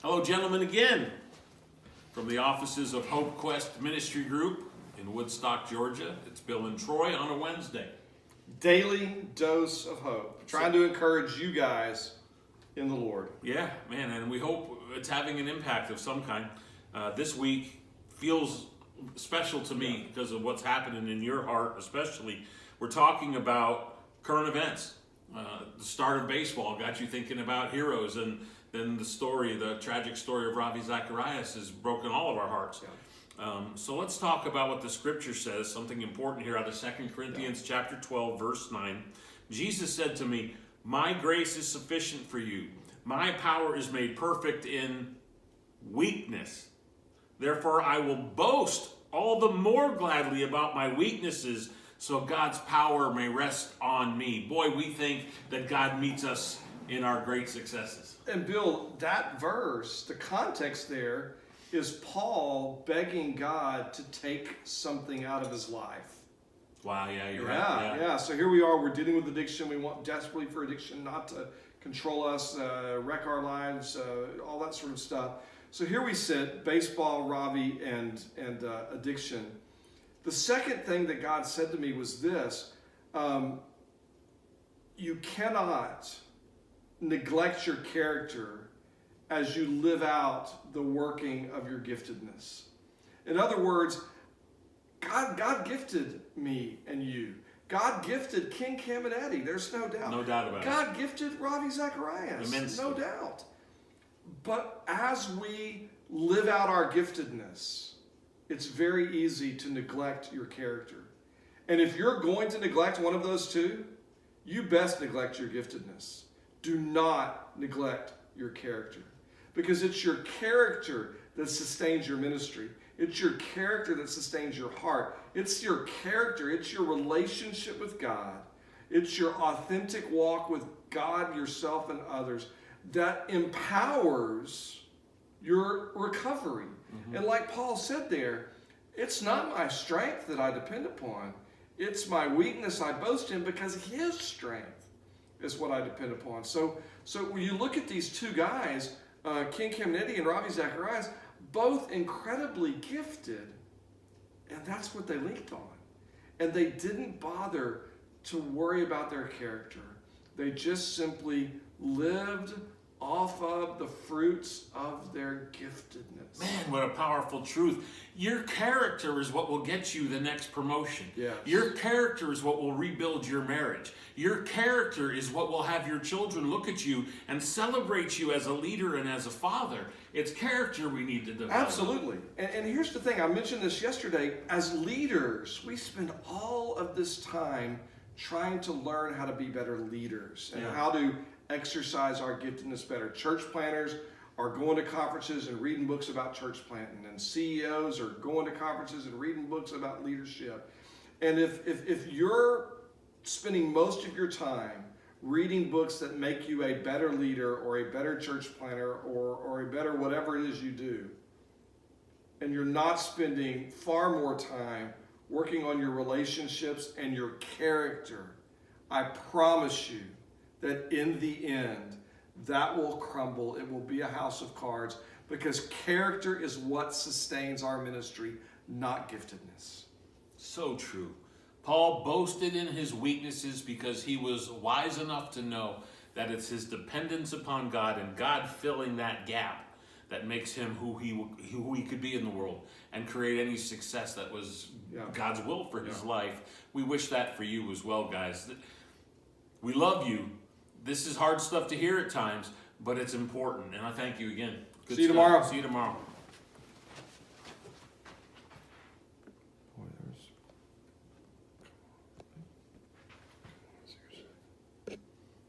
Hello, gentlemen, again from the offices of Hope Quest Ministry Group in Woodstock, Georgia. It's Bill and Troy on a Wednesday. Daily dose of hope. Trying to encourage you guys in the Lord. Yeah, man, and we hope it's having an impact of some kind. This week feels special to me because of what's happening in your heart, especially. We're talking about current events. The start of baseball got you thinking about heroes, and then the tragic story of Ravi Zacharias has broken all of our hearts. So let's talk about what the scripture says, something important here out of 2 Corinthians chapter 12, verse 9. Jesus said to me, "My grace is sufficient for you. My power is made perfect in weakness. Therefore I will boast all the more gladly about my weaknesses, so God's power may rest on me." Boy, we think that God meets us in our great successes. And Bill, that verse, the context there is Paul begging God to take something out of his life. Wow, yeah, you're right. Yeah. So here we are, we're dealing with addiction. We want desperately for addiction not to control us, wreck our lives, all that sort of stuff. So here we sit, baseball, Ravi, and addiction. The second thing that God said to me was this: you cannot neglect your character as you live out the working of your giftedness. In other words, God gifted me and you. God gifted King Caminiti, there's no doubt. No doubt about it. God gifted Ravi Zacharias, Immensely. no doubt. But as we live out our giftedness, it's very easy to neglect your character. And if you're going to neglect one of those two, you best neglect your giftedness. Do not neglect your character, because it's your character that sustains your ministry. It's your character that sustains your heart. It's your character. It's your relationship with God. It's your authentic walk with God, yourself, and others that empowers your recovery. Mm-hmm. And like Paul said there, it's not my strength that I depend upon. It's my weakness I boast in, because his strength is what I depend upon. So when you look at these two guys, King Caminiti and Ravi Zacharias, both incredibly gifted, and that's what they leaned on. And they didn't bother to worry about their character. They just simply lived off of the fruits of their giftedness. Man, what a powerful truth. Your character is what will get you the next promotion. Yes. Your character is what will rebuild your marriage. Your character is what will have your children look at you and celebrate you as a leader and as a father. It's character we need to develop. Absolutely. And here's the thing, I mentioned this yesterday. As leaders, we spend all of this time trying to learn how to be better leaders and how to exercise our giftedness better. Church planners are going to conferences and reading books about church planting, and CEOs are going to conferences and reading books about leadership. And if you're spending most of your time reading books that make you a better leader or a better church planner or a better whatever it is you do, and you're not spending far more time working on your relationships and your character, I promise you that in the end, that will crumble. It will be a house of cards, because character is what sustains our ministry, not giftedness. So true. Paul boasted in his weaknesses because he was wise enough to know that it's his dependence upon God and God filling that gap that makes him who he could be in the world and create any success that was God's will for his life. We wish that for you as well, guys. We love you. This is hard stuff to hear at times, but it's important. And I thank you again. See you tomorrow. See you tomorrow.